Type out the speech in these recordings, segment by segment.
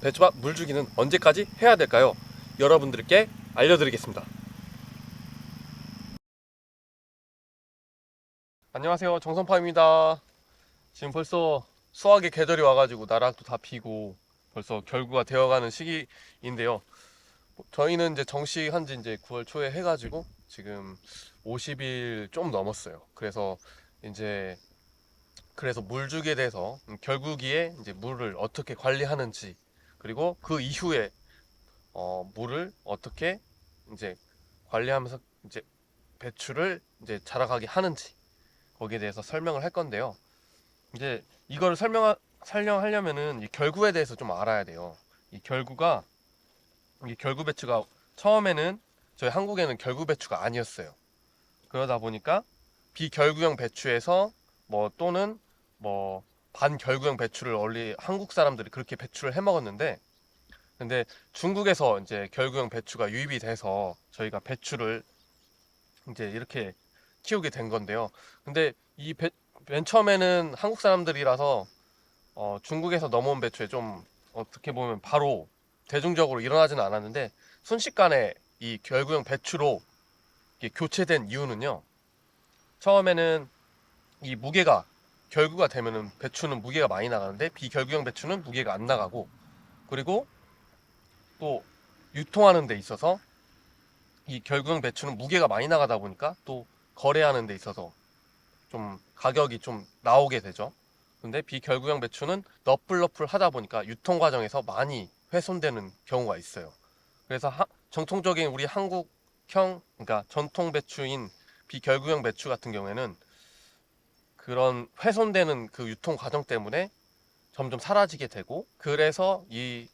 배추밭 물주기는 언제까지 해야 될까요? 여러분들께 알려드리겠습니다. 안녕하세요, 정선파입니다. 지금 벌써 수확의 계절이 와가지고 나락도 다 피고 벌써 결구가 되어가는 시기인데요. 저희는 이제 정식한 지 이제 9월 초에 해가지고 지금 50일 좀 넘었어요. 그래서 물주기에 대해서 결구기에 이제 물을 어떻게 관리하는지, 그리고 그 이후에 물을 어떻게 이제 관리하면서 이제 배추를 이제 자라가게 하는지, 거기에 대해서 설명을 할 건데요. 이제 이걸 설명하려면은 이 결구에 대해서 좀 알아야 돼요. 이 결구가, 이 결구 배추가 처음에는 저희 한국에는 결구 배추가 아니었어요. 그러다 보니까 비결구형 배추에서 또는 반결구형 배추를 원래 한국 사람들이 그렇게 배추를 해 먹었는데, 근데 중국에서 이제 결구형 배추가 유입이 돼서 저희가 배추를 이제 이렇게 키우게 된 건데요. 근데 맨 처음에는 한국 사람들이라서 중국에서 넘어온 배추에 좀 어떻게 보면 바로 대중적으로 일어나지는 않았는데, 순식간에 이 결구형 배추로 이게 교체된 이유는요. 처음에는 이 무게가, 결구가 되면은 배추는 무게가 많이 나가는데 비결구형 배추는 무게가 안 나가고, 그리고 또 유통하는 데 있어서 이 결구형 배추는 무게가 많이 나가다 보니까 또 거래하는 데 있어서 좀 가격이 좀 나오게 되죠. 근데 비결구형 배추는 너플너플 하다 보니까 유통 과정에서 많이 훼손되는 경우가 있어요. 그래서 정통적인 우리 한국형, 그러니까 전통 배추인 비결구형 배추 같은 경우에는 그런 훼손되는 그 유통 과정 때문에 점점 사라지게 되고, 그래서 이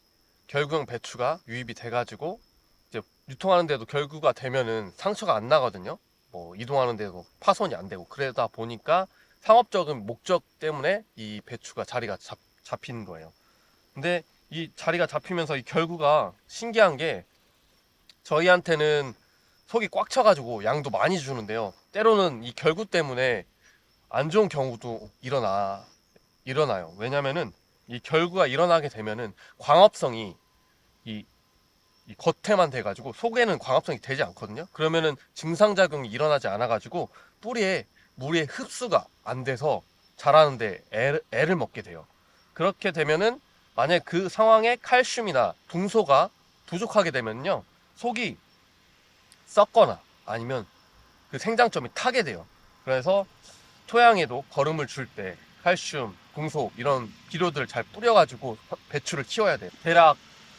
결구형 배추가 유입이 돼가지고 이제 유통하는데도 결구가 되면은 상처가 안 나거든요. 이동하는데도 파손이 안 되고, 그러다 보니까 상업적인 목적 때문에 이 배추가 자리가 잡히는 거예요. 근데 이 자리가 잡히면서 이 결구가 신기한 게, 저희한테는 속이 꽉 차가지고 양도 많이 주는데요. 때로는 이 결구 때문에 안 좋은 경우도 일어나요. 왜냐면은 이 결구가 일어나게 되면은 광합성이 이, 이 겉에만 돼가지고 속에는 광합성이 되지 않거든요. 그러면은 증상작용이 일어나지 않아가지고 뿌리에 물의 흡수가 안 돼서 자라는데 애를 먹게 돼요. 그렇게 되면은 만약 그 상황에 칼슘이나 붕소가 부족하게 되면요, 속이 썩거나 아니면 그 생장점이 타게 돼요. 그래서 토양에도 거름을 줄 때 칼슘, 붕소 이런 비료들을 잘 뿌려가지고 배추를 키워야 돼요. 대략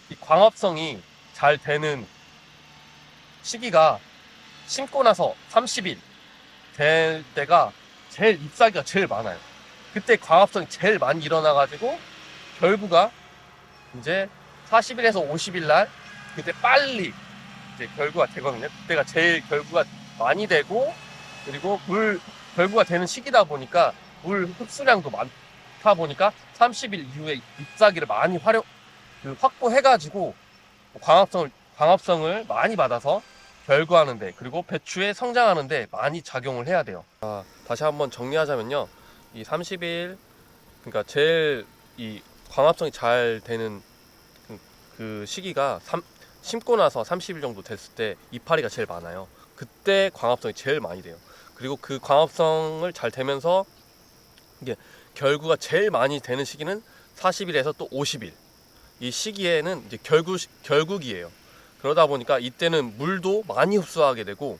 이 광합성이 잘 되는 시기가 심고 나서 30일 될 때가 제일 잎사귀가 제일 많아요. 그때 광합성이 제일 많이 일어나가지고 결구가 이제 40일에서 50일 날, 그때 빨리 이제 결구가 되거든요. 그때가 제일 결구가 많이 되고, 그리고 결구가 되는 시기다 보니까 물 흡수량도 많다 보니까 30일 이후에 잎사귀를 많이 확보해가지고 광합성을 많이 받아서 결구하는데, 그리고 배추에 성장하는데 많이 작용을 해야 돼요. 다시 한번 정리하자면요, 이 30일, 그러니까 제일 이 광합성이 잘 되는 그 시기가 심고 나서 30일 정도 됐을 때 이파리가 제일 많아요. 그때 광합성이 제일 많이 돼요. 그리고 그 광합성을 잘 되면서 이게 결구가 제일 많이 되는 시기는 40일에서 또 50일. 이 시기에는 이제 결국이에요. 그러다 보니까 이때는 물도 많이 흡수하게 되고,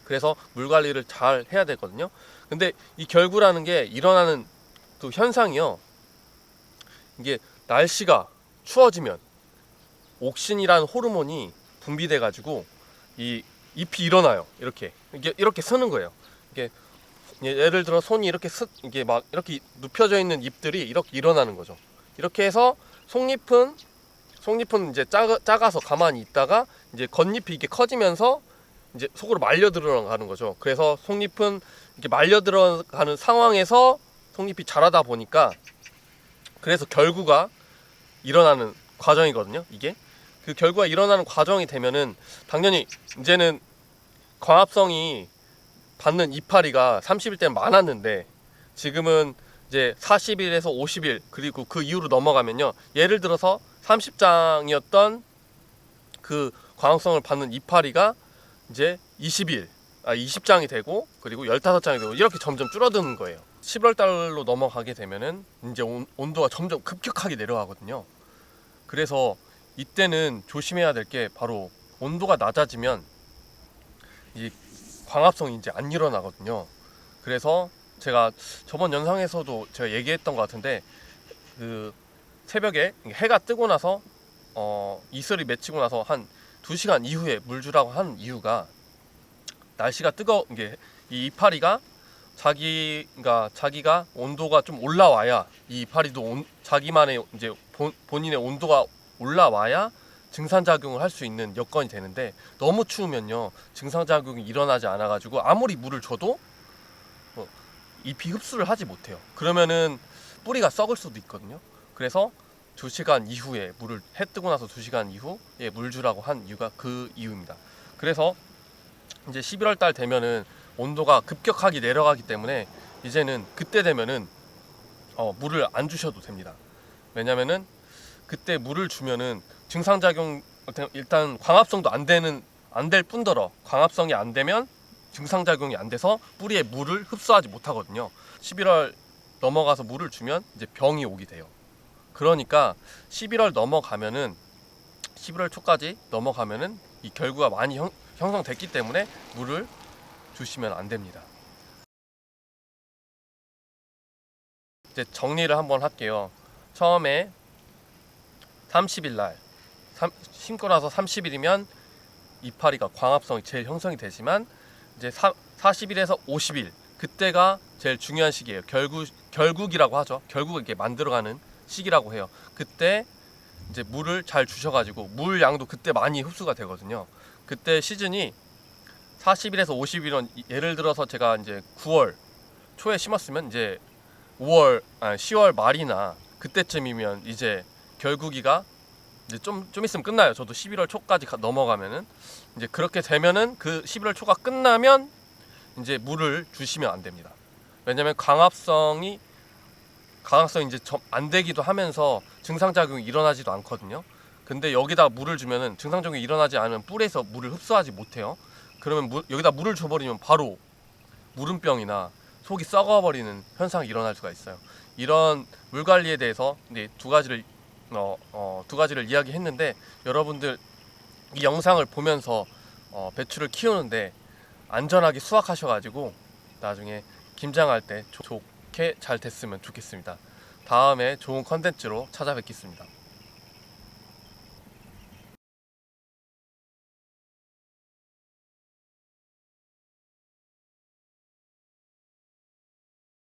그래서 물 관리를 잘 해야 되거든요. 근데 이 결구라는 게 일어나는 또 현상이요, 이게 날씨가 추워지면 옥신이라는 호르몬이 분비돼 가지고 이 잎이 일어나요. 이렇게 서는 거예요. 이게 예를 들어 손이 이게 막 이렇게 눕혀져 있는 잎들이 이렇게 일어나는 거죠. 이렇게 해서 속잎은 이제 작아서 가만히 있다가 이제 겉잎이 이렇게 커지면서 이제 속으로 말려 들어가는 거죠. 그래서 속잎은 이렇게 말려 들어가는 상황에서 속잎이 자라다 보니까, 그래서 결구가 일어나는 과정이거든요. 이게 그 결구가 일어나는 과정이 되면은 당연히 이제는 광합성이 받는 이파리가 30일 때는 많았는데, 지금은 이제 40일에서 50일 그리고 그 이후로 넘어가면요. 예를 들어서 30장이었던 그 광합성을 받는 이파리가 이제 20장이 되고 그리고 15장이 되고 이렇게 점점 줄어드는 거예요. 11월 달로 넘어가게 되면은 이제 온도가 점점 급격하게 내려가거든요. 그래서 이때는 조심해야 될 게 바로 온도가 낮아지면 이 광합성이 이제 안 일어나거든요. 그래서 제가 저번 영상에서도 제가 얘기했던 것 같은데 그 새벽에 해가 뜨고 나서 이슬이 맺히고 나서 한 2시간 이후에 물 주라고 하는 이유가 날씨가 뜨거운 게 이 이파리가 자기가 온도가 좀 올라와야 이 이파리도 자기만의 이제 본인의 온도가 올라와야 증상작용을 할 수 있는 여건이 되는데 너무 추우면요 증상작용이 일어나지 않아 가지고 아무리 물을 줘도 잎이 흡수를 하지 못해요. 그러면은 뿌리가 썩을 수도 있거든요. 그래서 2시간 이후에 해 뜨고 나서 2시간 이후에 물 주라고 한 이유가 그 이유입니다. 그래서 이제 11월 달 되면은 온도가 급격하게 내려가기 때문에 이제는 그때 되면은 물을 안 주셔도 됩니다. 왜냐면은 그때 물을 주면은 증상작용 일단 광합성도 안 될 뿐더러 광합성이 안 되면 증상작용이 안 돼서 뿌리에 물을 흡수하지 못하거든요. 11월 넘어가서 물을 주면 이제 병이 오게 돼요. 그러니까 11월 초까지 넘어가면은 이 결구가 많이 형성됐기 때문에 물을 주시면 안 됩니다. 이제 정리를 한번 할게요. 처음에 30일 날 심고 나서 30일이면 이파리가 광합성이 제일 형성이 되지만 이제 40일에서 50일 그때가 제일 중요한 시기예요. 결국이라고 하죠. 결국을 이렇게 만들어가는 시기라고 해요. 그때 이제 물을 잘 주셔가지고 물 양도 그때 많이 흡수가 되거든요. 그때 시즌이 40일에서 50일은 예를 들어서 제가 이제 9월 초에 심었으면 이제 10월 말이나 그때쯤이면 이제 결국이가 이제 좀 있으면 끝나요. 저도 11월 초까지 넘어가면은 이제 그렇게 되면은 그 11월 초가 끝나면 이제 물을 주시면 안 됩니다. 왜냐면 광합성이 이제 안 되기도 하면서 증상작용이 일어나지도 않거든요. 근데 여기다 물을 주면은 증상작용이 일어나지 않으면 뿔에서 물을 흡수하지 못해요. 그러면 여기다 물을 줘버리면 바로 무름병이나 속이 썩어버리는 현상이 일어날 수가 있어요. 이런 물 관리에 대해서 이제 두 가지를 이야기했는데 여러분들 이 영상을 보면서 배추를 키우는데 안전하게 수확하셔가지고 나중에 김장할 때 좋게 잘 됐으면 좋겠습니다. 다음에 좋은 컨텐츠로 찾아뵙겠습니다.